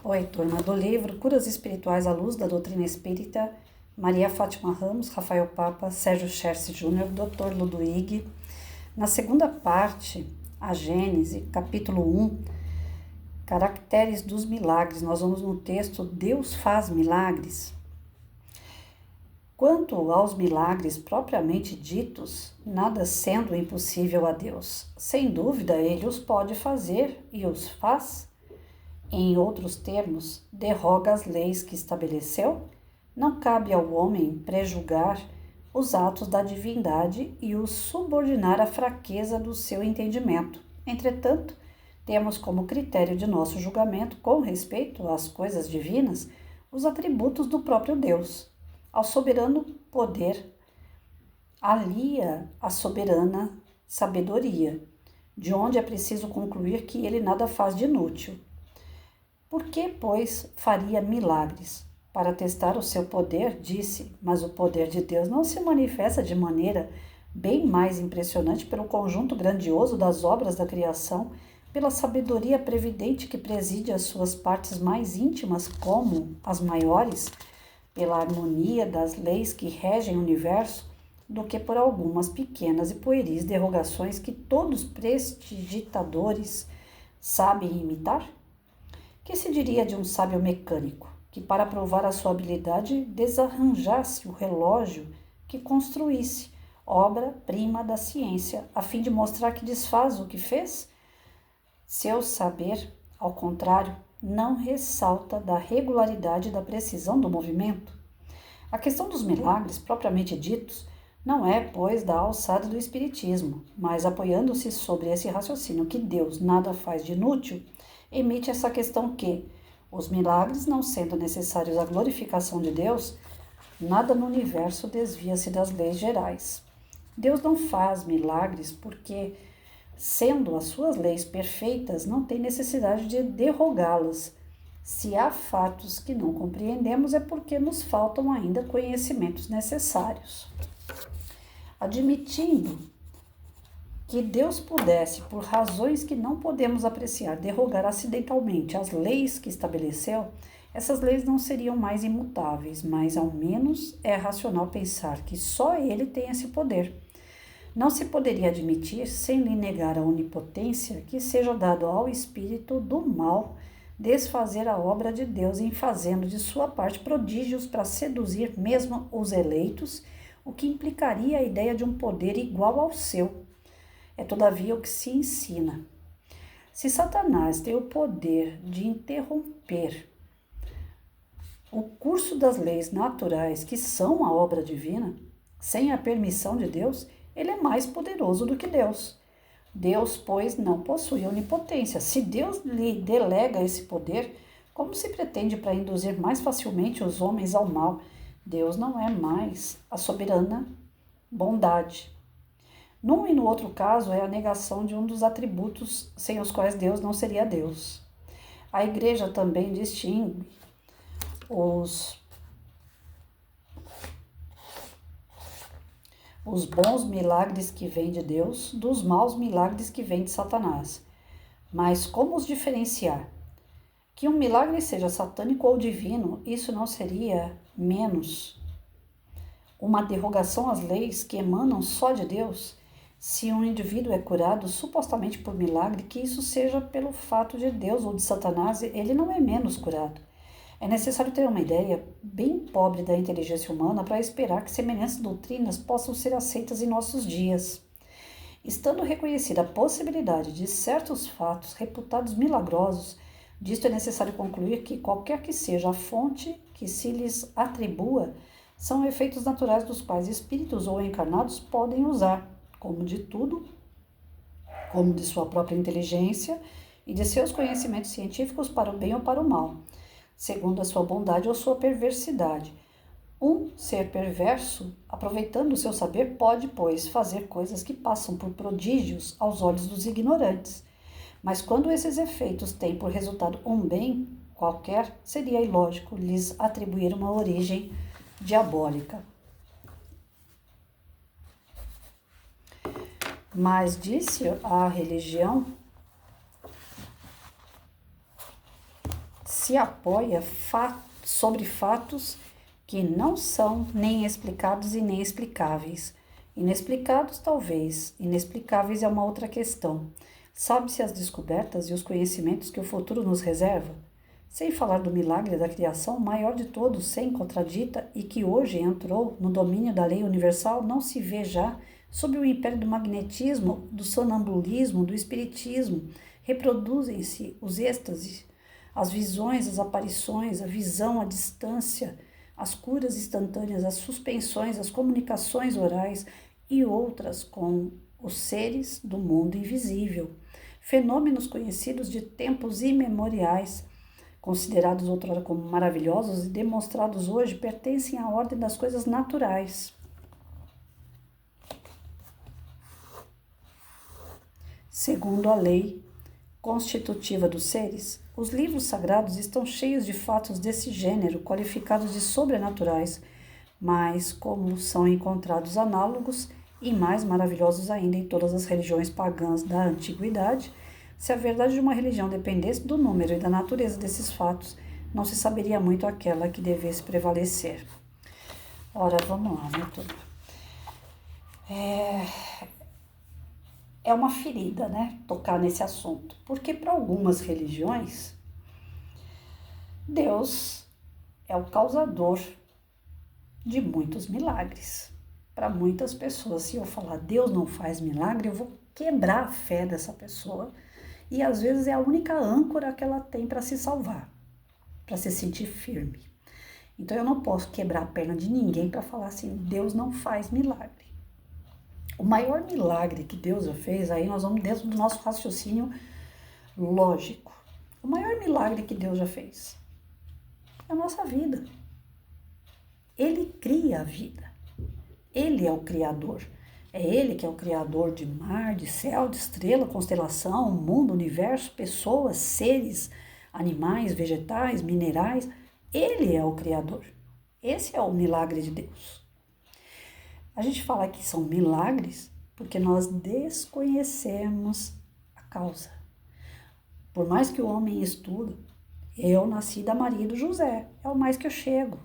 Oi, turma do livro Curas Espirituais à Luz da Doutrina Espírita, Maria Fátima Ramos, Rafael Papa, Sérgio Scherce Júnior, Dr. Ludwig. Na segunda parte, a Gênese, capítulo 1, Caracteres dos Milagres. Nós vamos no texto Deus faz milagres. Quanto aos milagres propriamente ditos, nada sendo impossível a Deus. Sem dúvida, Ele os pode fazer e os faz. Em outros termos, derroga as leis que estabeleceu. Não cabe ao homem prejulgar os atos da divindade e os subordinar à fraqueza do seu entendimento. Entretanto, temos como critério de nosso julgamento, com respeito às coisas divinas, os atributos do próprio Deus. Ao soberano poder alia a soberana sabedoria, de onde é preciso concluir que ele nada faz de inútil. Por que, pois, faria milagres? Para testar o seu poder, disse, mas o poder de Deus não se manifesta de maneira bem mais impressionante pelo conjunto grandioso das obras da criação, pela sabedoria previdente que preside as suas partes mais íntimas como as maiores, pela harmonia das leis que regem o universo, do que por algumas pequenas e pueris derrogações que todos prestidigitadores sabem imitar? Que se diria de um sábio mecânico, que para provar a sua habilidade desarranjasse o relógio que construísse, obra-prima da ciência, a fim de mostrar que desfaz o que fez? Seu saber, ao contrário, não ressalta da regularidade e da precisão do movimento. A questão dos milagres, propriamente ditos, não é, pois, da alçada do espiritismo, mas apoiando-se sobre esse raciocínio que Deus nada faz de inútil, emite essa questão que, os milagres não sendo necessários à glorificação de Deus, nada no universo desvia-se das leis gerais. Deus não faz milagres porque, sendo as suas leis perfeitas, não tem necessidade de derrogá-las. Se há fatos que não compreendemos, é porque nos faltam ainda conhecimentos necessários. Admitindo que Deus pudesse, por razões que não podemos apreciar, derrogar acidentalmente as leis que estabeleceu, essas leis não seriam mais imutáveis, mas ao menos é racional pensar que só Ele tem esse poder. Não se poderia admitir, sem lhe negar a onipotência, que seja dado ao espírito do mal desfazer a obra de Deus em fazendo de sua parte prodígios para seduzir mesmo os eleitos, o que implicaria a ideia de um poder igual ao seu. É todavia o que se ensina. Se Satanás tem o poder de interromper o curso das leis naturais que são a obra divina, sem a permissão de Deus, ele é mais poderoso do que Deus. Deus, pois, não possui onipotência. Se Deus lhe delega esse poder, como se pretende para induzir mais facilmente os homens ao mal? Deus não é mais a soberana bondade. Num e no outro caso, é a negação de um dos atributos sem os quais Deus não seria Deus. A Igreja também distingue os bons milagres que vêm de Deus dos maus milagres que vêm de Satanás. Mas como os diferenciar? Que um milagre seja satânico ou divino, isso não seria menos uma derrogação às leis que emanam só de Deus? Se um indivíduo é curado supostamente por milagre, que isso seja pelo fato de Deus ou de Satanás, ele não é menos curado. É necessário ter uma ideia bem pobre da inteligência humana para esperar que semelhantes doutrinas possam ser aceitas em nossos dias. Estando reconhecida a possibilidade de certos fatos reputados milagrosos, disto é necessário concluir que qualquer que seja a fonte que se lhes atribua, são efeitos naturais dos quais espíritos ou encarnados podem usar, como de tudo, como de sua própria inteligência e de seus conhecimentos científicos para o bem ou para o mal, segundo a sua bondade ou sua perversidade. Um ser perverso, aproveitando o seu saber, pode, pois, fazer coisas que passam por prodígios aos olhos dos ignorantes. Mas quando esses efeitos têm por resultado um bem qualquer, seria ilógico lhes atribuir uma origem diabólica. Mas disse a religião se apoia sobre fatos que não são nem explicados e nem explicáveis. Inexplicados, talvez, inexplicáveis é uma outra questão. Sabe-se as descobertas e os conhecimentos que o futuro nos reserva? Sem falar do milagre da criação, maior de todos, sem contradita, e que hoje entrou no domínio da lei universal, não se vê já sob o império do magnetismo, do sonambulismo, do espiritismo. Reproduzem-se os êxtases, as visões, as aparições, a visão à distância, as curas instantâneas, as suspensões, as comunicações orais e outras com os seres do mundo invisível. Fenômenos conhecidos de tempos imemoriais, considerados outrora como maravilhosos e demonstrados hoje, pertencem à ordem das coisas naturais. Segundo a lei constitutiva dos seres, os livros sagrados estão cheios de fatos desse gênero, qualificados de sobrenaturais, mas como são encontrados análogos e mais maravilhosos ainda em todas as religiões pagãs da antiguidade, se a verdade de uma religião dependesse do número e da natureza desses fatos, não se saberia muito aquela que devesse prevalecer. Ora, vamos lá, né, turma? É uma ferida, né, tocar nesse assunto, porque para algumas religiões, Deus é o causador de muitos milagres. Para muitas pessoas, se eu falar Deus não faz milagre, eu vou quebrar a fé dessa pessoa, e às vezes é a única âncora que ela tem para se salvar, para se sentir firme. Então eu não posso quebrar a perna de ninguém para falar assim, Deus não faz milagre. O maior milagre que Deus já fez, aí nós vamos dentro do nosso raciocínio lógico. O maior milagre que Deus já fez é a nossa vida. Ele cria a vida. Ele é o Criador. É Ele que é o Criador de mar, de céu, de estrela, constelação, mundo, universo, pessoas, seres, animais, vegetais, minerais. Ele é o Criador. Esse é o milagre de Deus. A gente fala que são milagres porque nós desconhecemos a causa. Por mais que o homem estude, eu nasci da Maria e do José, é o mais que eu chego.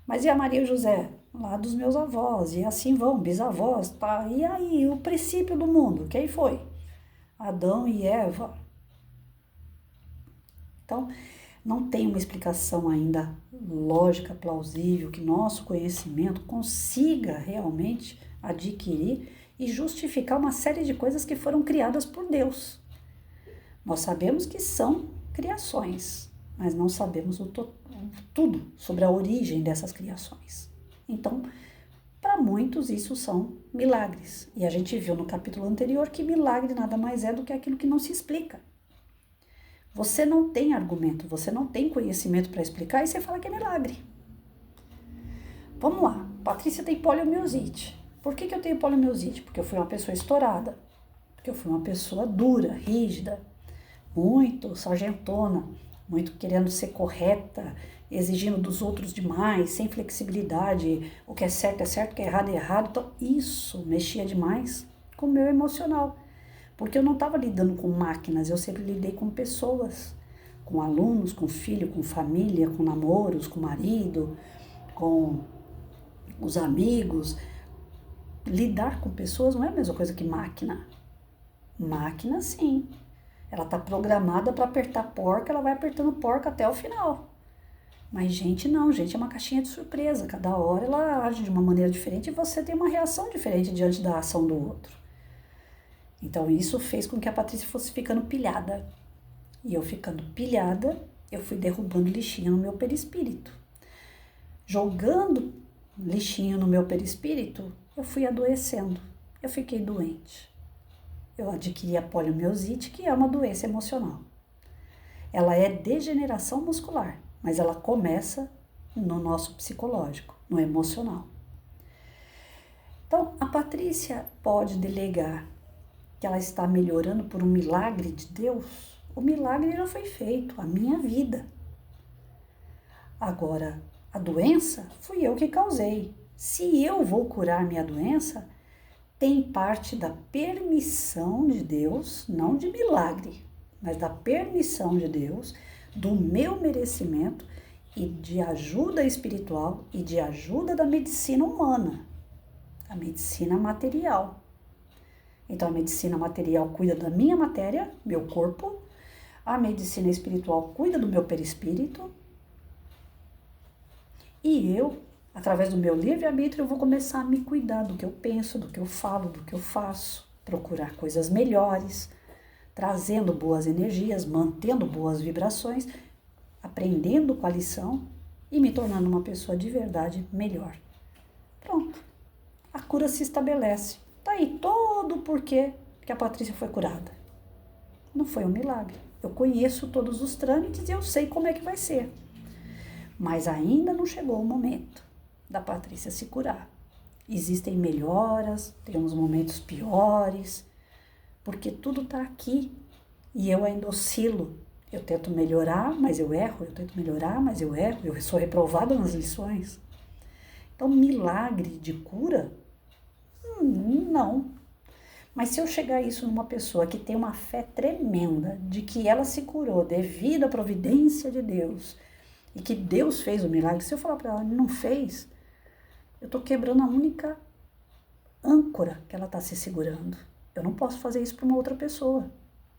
Mas e a Maria e o José? Lá dos meus avós, e assim vão, bisavós, tá? E aí, o princípio do mundo, quem foi? Adão e Eva. Então, não tem uma explicação ainda lógica, plausível, que nosso conhecimento consiga realmente adquirir e justificar uma série de coisas que foram criadas por Deus. Nós sabemos que são criações, mas não sabemos tudo sobre a origem dessas criações. Então, para muitos isso são milagres. E a gente viu no capítulo anterior que milagre nada mais é do que aquilo que não se explica. Você não tem argumento, você não tem conhecimento para explicar e você fala que é milagre. Vamos lá, Patrícia tem poliomielite. Por que eu tenho poliomielite? Porque eu fui uma pessoa estourada, porque eu fui uma pessoa dura, rígida, muito sargentona, muito querendo ser correta, exigindo dos outros demais, sem flexibilidade, o que é certo, o que é errado. Então isso mexia demais com o meu emocional. Porque eu não estava lidando com máquinas, eu sempre lidei com pessoas, com alunos, com filho, com família, com namoros, com marido, com os amigos. Lidar com pessoas não é a mesma coisa que máquina. Máquina, sim. Ela está programada para apertar porca, ela vai apertando porca até o final. Mas gente não, gente é uma caixinha de surpresa. Cada hora ela age de uma maneira diferente e você tem uma reação diferente diante da ação do outro. Então isso fez com que a Patrícia fosse ficando pilhada. E eu ficando pilhada, eu fui derrubando lixinho no meu perispírito. Jogando lixinho no meu perispírito, eu fui adoecendo. Eu fiquei doente. Eu adquiri a poliomielite, que é uma doença emocional. Ela é degeneração muscular, mas ela começa no nosso psicológico, no emocional. Então, a Patrícia pode delegar que ela está melhorando por um milagre de Deus. O milagre já foi feito, a minha vida. Agora, a doença fui eu que causei. Se eu vou curar minha doença, tem parte da permissão de Deus, não de milagre, mas da permissão de Deus, do meu merecimento e de ajuda espiritual e de ajuda da medicina humana, a medicina material. Então, a medicina material cuida da minha matéria, meu corpo, a medicina espiritual cuida do meu perispírito, e eu, através do meu livre-arbítrio, eu vou começar a me cuidar do que eu penso, do que eu falo, do que eu faço, procurar coisas melhores, trazendo boas energias, mantendo boas vibrações, aprendendo com a lição e me tornando uma pessoa de verdade melhor. Pronto, a cura se estabelece. Tá aí todo o porquê que a Patrícia foi curada. Não foi um milagre. Eu conheço todos os trâmites e eu sei como é que vai ser. Mas ainda não chegou o momento da Patrícia se curar. Existem melhoras, temos momentos piores, porque tudo está aqui e eu ainda oscilo. Eu tento melhorar, mas eu erro, eu tento melhorar, mas eu erro, eu sou reprovada nas lições. Então, milagre de cura? Não. Mas se eu chegar isso numa pessoa que tem uma fé tremenda de que ela se curou devido à providência de Deus e que Deus fez o milagre, se eu falar para ela, não fez, eu estou quebrando a única âncora que ela está se segurando. Eu não posso fazer isso para uma outra pessoa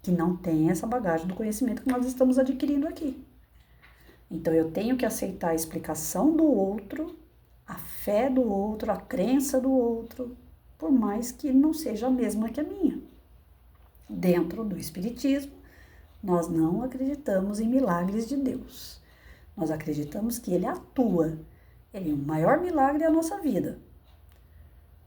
que não tem essa bagagem do conhecimento que nós estamos adquirindo aqui. Então eu tenho que aceitar a explicação do outro, a fé do outro, a crença do outro, por mais que não seja a mesma que a minha. Dentro do Espiritismo, nós não acreditamos em milagres de Deus. Nós acreditamos que Ele atua. O maior milagre é a nossa vida.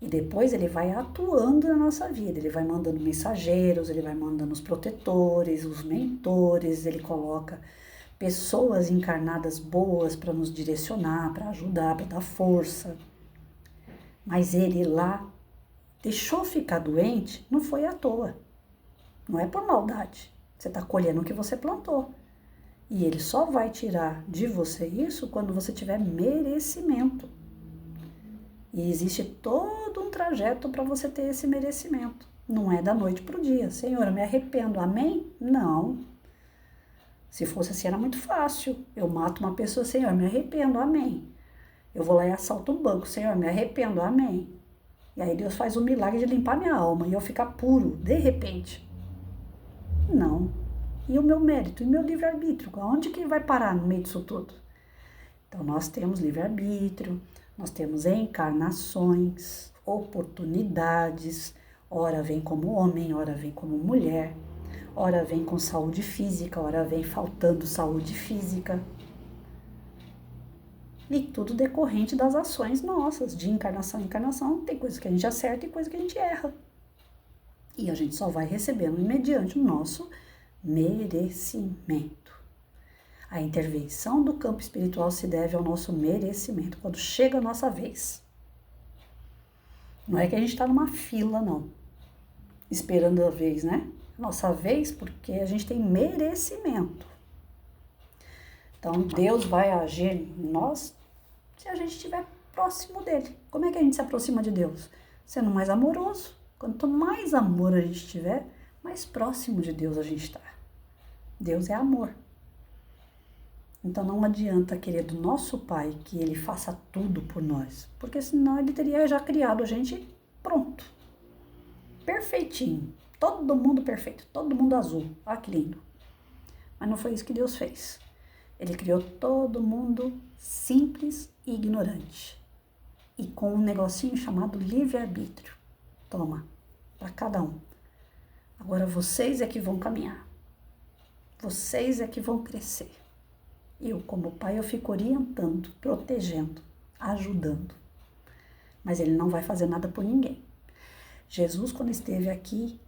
E depois Ele vai atuando na nossa vida. Ele vai mandando mensageiros, Ele vai mandando os protetores, os mentores, Ele coloca pessoas encarnadas boas para nos direcionar, para ajudar, para dar força. Mas Ele lá deixou ficar doente, não foi à toa. Não é por maldade. Você está colhendo o que você plantou. E Ele só vai tirar de você isso quando você tiver merecimento. E existe todo um trajeto para você ter esse merecimento. Não é da noite para o dia. Senhor, eu me arrependo. Amém? Não. Se fosse assim, era muito fácil. Eu mato uma pessoa, Senhor, me arrependo. Amém. Eu vou lá e assalto um banco. Senhor, me arrependo. Amém. E aí Deus faz o milagre de limpar minha alma e eu ficar puro, de repente. Não. E o meu mérito, e o meu livre-arbítrio? Onde que vai parar no meio disso tudo? Então, nós temos livre-arbítrio, nós temos encarnações, oportunidades. Ora vem como homem, ora vem como mulher. Ora vem com saúde física, ora vem faltando saúde física. E tudo decorrente das ações nossas, de encarnação em encarnação. Tem coisa que a gente acerta e coisa que a gente erra. E a gente só vai recebendo mediante o nosso merecimento. A intervenção do campo espiritual se deve ao nosso merecimento, quando chega a nossa vez. Não é que a gente está numa fila, não, esperando a vez, né? Nossa vez, porque a gente tem merecimento. Então, Deus vai agir em nós se a gente estiver próximo dele. Como é que a gente se aproxima de Deus? Sendo mais amoroso. Quanto mais amor a gente tiver, mais próximo de Deus a gente está. Deus é amor. Então, não adianta querer do nosso Pai que Ele faça tudo por nós, porque senão Ele teria já criado a gente pronto. Perfeitinho. Todo mundo perfeito. Todo mundo azul. Olha que lindo. Mas não foi isso que Deus fez. Ele criou todo mundo simples e ignorante. E com um negocinho chamado livre-arbítrio. Toma, para cada um. Agora vocês é que vão caminhar. Vocês é que vão crescer. Eu, como pai, eu fico orientando, protegendo, ajudando. Mas Ele não vai fazer nada por ninguém. Jesus, quando esteve aqui,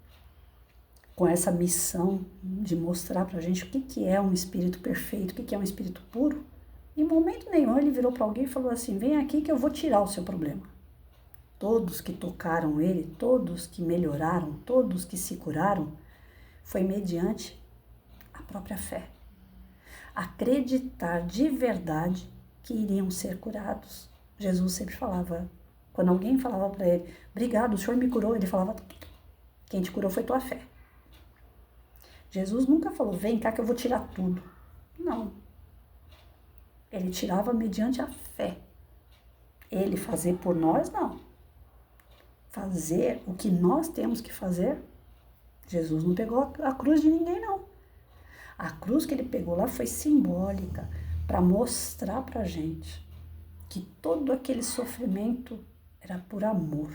com essa missão de mostrar pra gente o que é um espírito perfeito, o que é um espírito puro, em momento nenhum Ele virou para alguém e falou assim, vem aqui que eu vou tirar o seu problema. Todos que tocaram Ele, todos que melhoraram, todos que se curaram, foi mediante a própria fé. Acreditar de verdade que iriam ser curados. Jesus sempre falava, quando alguém falava para Ele, obrigado, o Senhor me curou, Ele falava, quem te curou foi tua fé. Jesus nunca falou, vem cá que eu vou tirar tudo. Não. Ele tirava mediante a fé. Ele fazer por nós, não. Fazer o que nós temos que fazer, Jesus não pegou a cruz de ninguém, não. A cruz que ele pegou lá foi simbólica para mostrar para a gente que todo aquele sofrimento era por amor.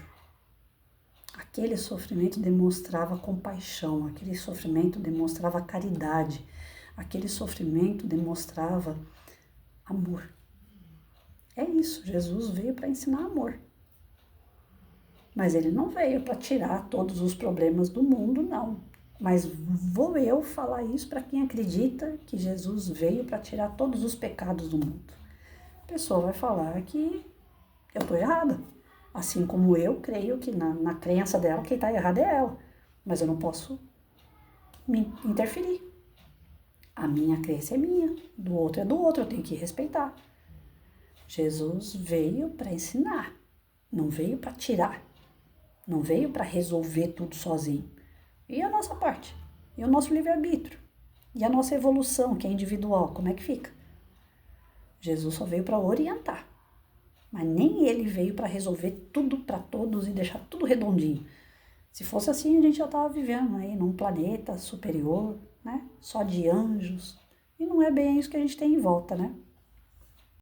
Aquele sofrimento demonstrava compaixão, aquele sofrimento demonstrava caridade, aquele sofrimento demonstrava amor. É isso, Jesus veio para ensinar amor. Mas ele não veio para tirar todos os problemas do mundo, não. Mas vou eu falar isso para quem acredita que Jesus veio para tirar todos os pecados do mundo. A pessoa vai falar que eu estou errada. Assim como eu creio que na crença dela, quem está errado é ela. Mas eu não posso me interferir. A minha crença é minha, do outro é do outro, eu tenho que respeitar. Jesus veio para ensinar, não veio para tirar, não veio para resolver tudo sozinho. E a nossa parte? E o nosso livre-arbítrio? E a nossa evolução, que é individual, como é que fica? Jesus só veio para orientar. Mas nem ele veio para resolver tudo para todos e deixar tudo redondinho. Se fosse assim, a gente já estava vivendo aí num planeta superior, né? Só de anjos. E não é bem isso que a gente tem em volta, né?